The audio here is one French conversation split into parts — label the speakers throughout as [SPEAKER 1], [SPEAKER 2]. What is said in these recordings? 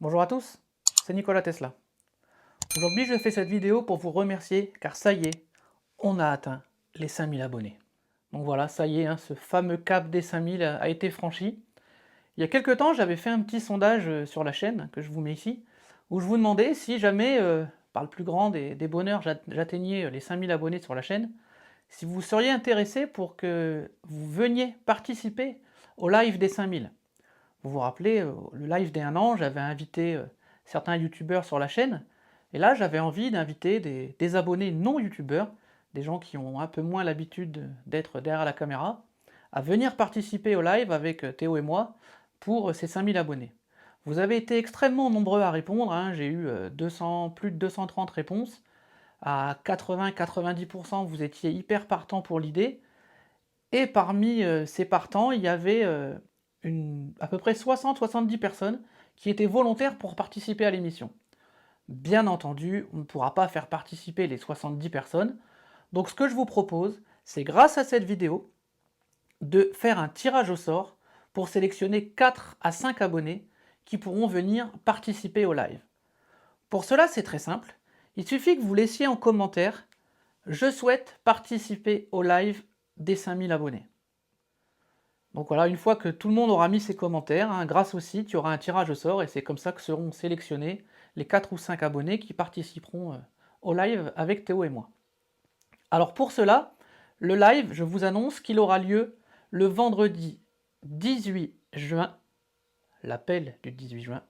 [SPEAKER 1] Bonjour à tous, c'est Nikola Tesla. Aujourd'hui, je fais cette vidéo pour vous remercier car ça y est, on a atteint les 5000 abonnés. Donc voilà, ça y est, ce fameux cap des 5000 a été franchi. Il y a quelques temps, j'avais fait un petit sondage sur la chaîne, que je vous mets ici, où je vous demandais si jamais, par le plus grand des bonheurs, j'atteignais les 5000 abonnés sur la chaîne, si vous seriez intéressé pour que vous veniez participer au live des 5000. Vous vous rappelez, le live des 1 an, j'avais invité certains youtubeurs sur la chaîne, et là j'avais envie d'inviter des abonnés non youtubeurs, des gens qui ont un peu moins l'habitude d'être derrière la caméra, à venir participer au live avec Théo et moi pour ces 5000 abonnés. Vous avez été extrêmement nombreux à répondre, j'ai eu plus de 230 réponses, à 80-90% vous étiez hyper partants pour l'idée, et parmi ces partants, il y avait à peu près 60-70 personnes qui étaient volontaires pour participer à l'émission. Bien entendu, on ne pourra pas faire participer les 70 personnes, donc ce que je vous propose, c'est grâce à cette vidéo, de faire un tirage au sort pour sélectionner 4 à 5 abonnés qui pourront venir participer au live. Pour cela, c'est très simple, il suffit que vous laissiez en commentaire « Je souhaite participer au live des 5000 abonnés ». Donc voilà, une fois que tout le monde aura mis ses commentaires, grâce au site, il y aura un tirage au sort et c'est comme ça que seront sélectionnés les 4 ou 5 abonnés qui participeront au live avec Théo et moi. Alors pour cela, le live, je vous annonce qu'il aura lieu le vendredi 18 juin, l'appel du 18 juin,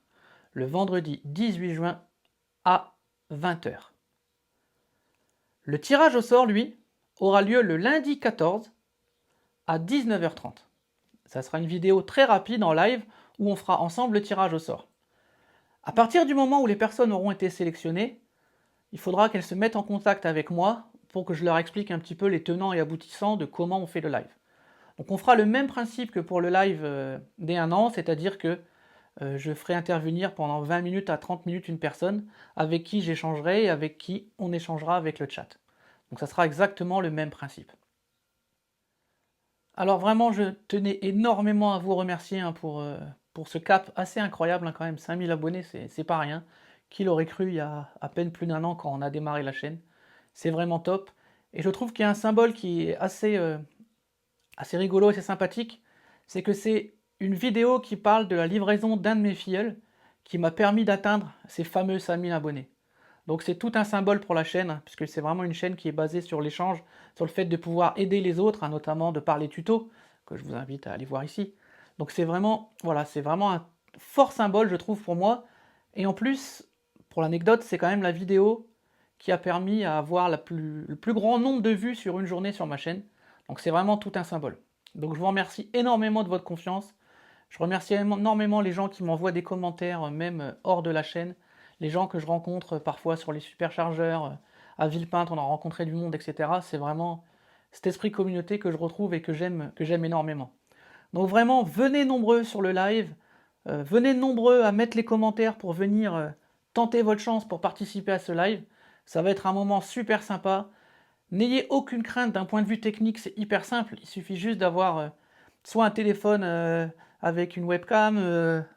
[SPEAKER 1] le vendredi 18 juin à 20 h. Le tirage au sort, lui, aura lieu le lundi 14 à 19 h 30. Ça sera une vidéo très rapide en live où on fera ensemble le tirage au sort. À partir du moment où les personnes auront été sélectionnées, il faudra qu'elles se mettent en contact avec moi pour que je leur explique un petit peu les tenants et aboutissants de comment on fait le live. Donc on fera le même principe que pour le live des 1 an, c'est-à-dire que je ferai intervenir pendant 20 minutes à 30 minutes une personne avec qui j'échangerai et avec qui on échangera avec le chat. Donc ça sera exactement le même principe. Alors vraiment, je tenais énormément à vous remercier pour ce cap assez incroyable quand même, 5000 abonnés, c'est pas rien. Qui l'aurait cru il y a à peine plus d'1 an quand on a démarré la chaîne. C'est vraiment top. Et je trouve qu'il y a un symbole qui est assez rigolo et assez sympathique, c'est que c'est une vidéo qui parle de la livraison d'un de mes filleuls qui m'a permis d'atteindre ces fameux 5000 abonnés. Donc c'est tout un symbole pour la chaîne, puisque c'est vraiment une chaîne qui est basée sur l'échange, sur le fait de pouvoir aider les autres, notamment de par les tutos, que je vous invite à aller voir ici. Donc c'est vraiment, voilà, c'est vraiment un fort symbole, je trouve, pour moi. Et en plus, pour l'anecdote, c'est quand même la vidéo qui a permis à avoir le plus grand nombre de vues sur une journée sur ma chaîne. Donc c'est vraiment tout un symbole. Donc je vous remercie énormément de votre confiance. Je remercie énormément les gens qui m'envoient des commentaires, même hors de la chaîne, les gens que je rencontre parfois sur les superchargeurs, à Villepinte, on a rencontré du monde, etc. C'est vraiment cet esprit communauté que je retrouve et que j'aime énormément. Donc vraiment, venez nombreux sur le live, venez nombreux à mettre les commentaires pour venir tenter votre chance pour participer à ce live. Ça va être un moment super sympa. N'ayez aucune crainte d'un point de vue technique, c'est hyper simple. Il suffit juste d'avoir soit un téléphone avec une webcam,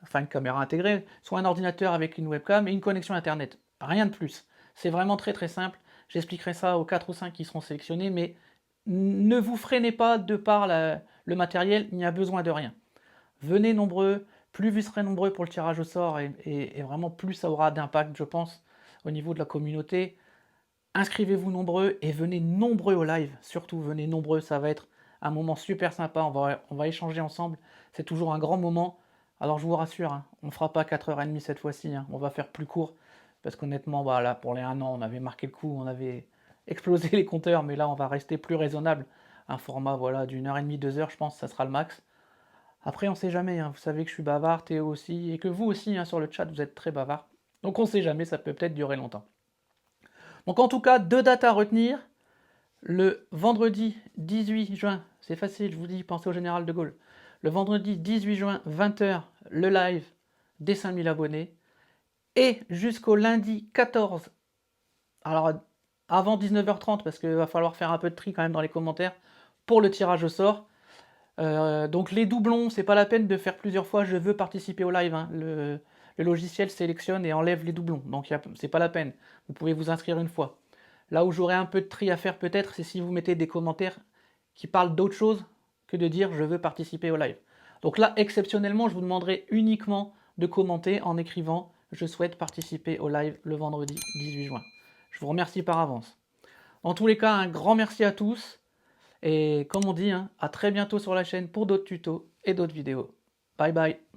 [SPEAKER 1] enfin une caméra intégrée, soit un ordinateur avec une webcam et une connexion internet. Rien de plus. C'est vraiment très très simple. J'expliquerai ça aux 4 ou 5 qui seront sélectionnés, mais ne vous freinez pas de par le matériel, il n'y a besoin de rien. Venez nombreux, plus vous serez nombreux pour le tirage au sort et vraiment plus ça aura d'impact, je pense, au niveau de la communauté. Inscrivez-vous nombreux et venez nombreux au live, surtout venez nombreux, ça va être un moment super sympa, on va échanger ensemble, c'est toujours un grand moment. Alors je vous rassure, on ne fera pas 4h30 cette fois-ci, on va faire plus court, parce qu'honnêtement, là, pour les 1 an, on avait marqué le coup, on avait explosé les compteurs, mais là on va rester plus raisonnable. Un format voilà, d'1h30, 2h, je pense, ça sera le max. Après, on sait jamais, vous savez que je suis bavard, Théo aussi, et que vous aussi, sur le chat, vous êtes très bavard. Donc on sait jamais, ça peut peut-être durer longtemps. Donc en tout cas, 2 dates à retenir. Le vendredi 18 juin, c'est facile, je vous dis, pensez au général de Gaulle. Le vendredi 18 juin, 20 h, le live des 5000 abonnés. Et jusqu'au lundi 14, alors avant 19 h 30, parce qu'il va falloir faire un peu de tri quand même dans les commentaires, pour le tirage au sort. Donc les doublons, c'est pas la peine de faire plusieurs fois, je veux participer au live. le logiciel sélectionne et enlève les doublons, donc c'est pas la peine. Vous pouvez vous inscrire une fois. Là où j'aurais un peu de tri à faire peut-être, c'est si vous mettez des commentaires qui parlent d'autre chose que de dire je veux participer au live. Donc là, exceptionnellement, je vous demanderai uniquement de commenter en écrivant je souhaite participer au live le vendredi 18 juin. Je vous remercie par avance. Dans tous les cas, un grand merci à tous. Et comme on dit, à très bientôt sur la chaîne pour d'autres tutos et d'autres vidéos. Bye bye.